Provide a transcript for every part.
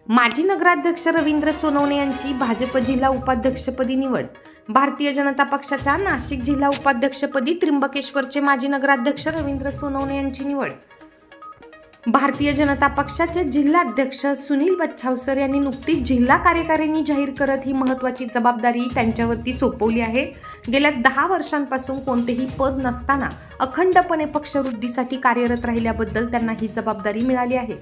माजी नगराध्यक्ष रवींद्र सोनवणे यांची भाजप जिल्हा उपाध्यक्षपदी निवड। भारतीय जनता पक्षाच्या नाशिक जिल्हा उपाध्यक्षपदी त्र्यंबकेश्वरचे माजी नगराध्यक्ष रवींद्र सोनवणे यांची निवड। भारतीय जनता पक्षाचे जिल्हाध्यक्ष सुनील बच्छावसर यांनी नुकतीच जिल्हा कार्यकारिणी जाहीर करत ही महत्त्वाची जबाबदारी त्यांच्यावरती सोपवली आहे। गेल्या 10 वर्षांपासून कोणतेही पद नसताना अखंडपणे पक्षवृद्धीसाठी कार्यरत राहिल्याबद्दल त्यांना ही जबाबदारी मिळाली आहे।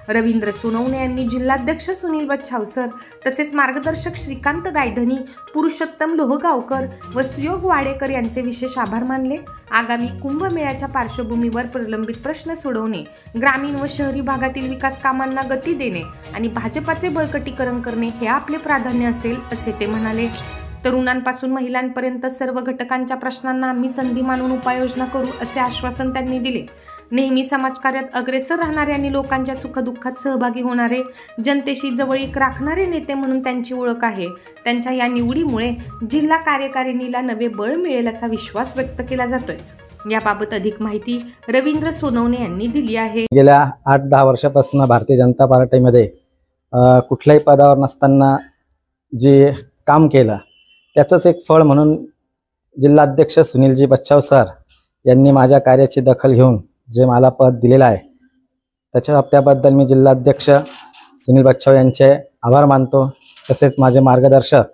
रवींद्र सोनवणे यांनी जिल्हाध्यक्ष सुनील बच्छावसर तसेच मार्गदर्शक श्रीकांत गायधनी, पुरुषोत्तम लोहगावकर व सुयोग वाडेकर यांचे विशेष आभार मानले। आगामी कुंभमेळ्याच्या पार्श्वभूमीवर प्रलंबित प्रश्न सोडवणे, ग्रामीण व शहरी भागातील विकास कामांना गती देणे आणि भाजपाचे बळकटीकरण करणे हे आपले प्राधान्य असेल असे ते म्हणाले। तरुणांपासून महिलांपर्यंत सर्व घटकांच्या प्रश्नांना आम्ही संधी मानून उपाययोजना करू असे आश्वासन त्यांनी दिले। नेहमी समाजकार्यात अग्रेसर राहणारे आणि लोकांच्या सुखदुःखात सहभागी होणारे, जनतेशी जवळीक राखणारे नेते म्हणून त्यांची ओळख आहे। त्यांच्या या निवडीमुळे जिल्हा कार्यकारिणीला नवे बळ मिळेल असा विश्वास व्यक्त केला जातोय। याबाबत अधिक माहिती रवींद्र सोनवणे यांनी दिली आहे। गेल्या 8-10 वर्षापासून भारतीय जनता पार्टीमध्ये कुठल्याही पदावर नसताना जे काम केलं त्याचंच एक फळ म्हणून जिल्हाध्यक्ष सुनीलजी बच्छावसर यांनी माझ्या कार्याची दखल घेऊन जे मला पद दिलेलं आहे त्याबद्दल मी जिल्हाध्यक्ष सुनील बच्छाव यांचे आभार मानतो। तसेच माझे मार्गदर्शक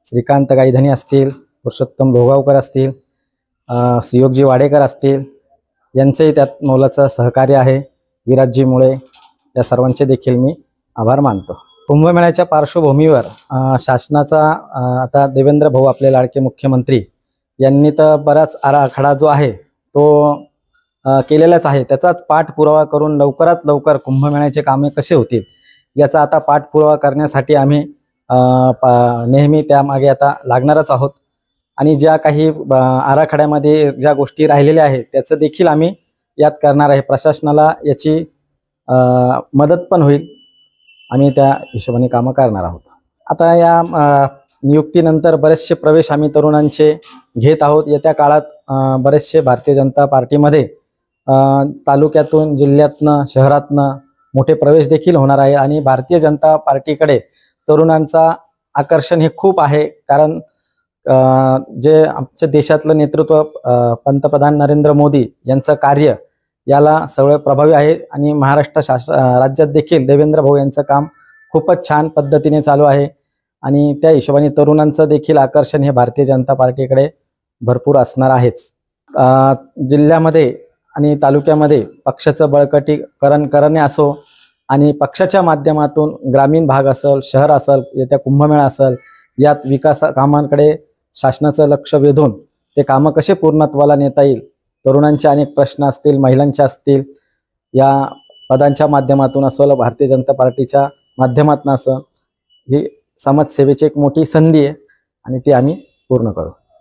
श्रीकांत गायधनी असतील, पुरुषोत्तम लोहगावकर असतील, सुयोगजी वाडेकर असतील यांचेही त्यात मोलाचं सहकार्य आहे। विराजजी मुळे या सर्वांचे देखील मी आभार मानतो। कुंभमेळ्याच्या पार्श्वभूमीवर शासनाचा आता देवेंद्र भाऊ आपले लाडके मुख्यमंत्री यांनी तर बराच आराखडा जो आहे तो केलेलाच आहे। त्याचाच पाठपुरावा करून लवकरात लवकर कुंभमेळ्याचे कामे कसे होतील याचा आता पाठपुरावा करण्यासाठी आम्ही नेहमी त्यामागे आता लागणारच आहोत। आणि ज्या काही आराखड्यामध्ये ज्या गोष्टी राहिलेल्या आहेत त्याचं देखील आम्ही यात करणार आहे। प्रशासनाला याची मदत पण होईल, आम्ही त्या हिशोबाने कामं करणार आहोत। आता या नियुक्तीनंतर बरेचसे प्रवेश आम्ही तरुणांचे घेत आहोत। येत्या काळात बरेचसे भारतीय जनता पार्टीमध्ये तालुक्यातून, जिल्ह्यातनं, शहरातनं मोठे प्रवेश देखील होणार आहे। आणि भारतीय जनता पार्टीकडे तरुणांचा आकर्षण हे खूप आहे, कारण जे आमच्या देशातलं नेतृत्व पंतप्रधान नरेंद्र मोदी यांचं कार्य याला सगळं प्रभावी आहे। आणि महाराष्ट्र राज्यात देखील देवेंद्र भाऊ यांचं काम खूपच छान पद्धतीने चालू आहे। आणि त्या हिशोबाने तरुणांचं देखील आकर्षण हे भारतीय जनता पार्टीकडे भरपूर असणार आहेच। जिल्ह्यामध्ये आणि तालुक्यामध्ये पक्षाचं बळकटीकरण करणे असो आणि पक्षाच्या माध्यमातून ग्रामीण भाग असेल, शहर असेल, येत्या कुंभमेळा असेल, यात विकास कामांकडे शासनाचं लक्ष वेधून ते कामं कसे पूर्णत्वाला नेता येईल, तरुणांचे अनेक प्रश्न असतील, महिलांचे असतील, या पदांच्या माध्यमातून असेल, भारतीय जनता पार्टीच्या माध्यमातून असेल, ही समाजसेवेची एक मोठी संधी आहे आणि ती आम्ही पूर्ण करू।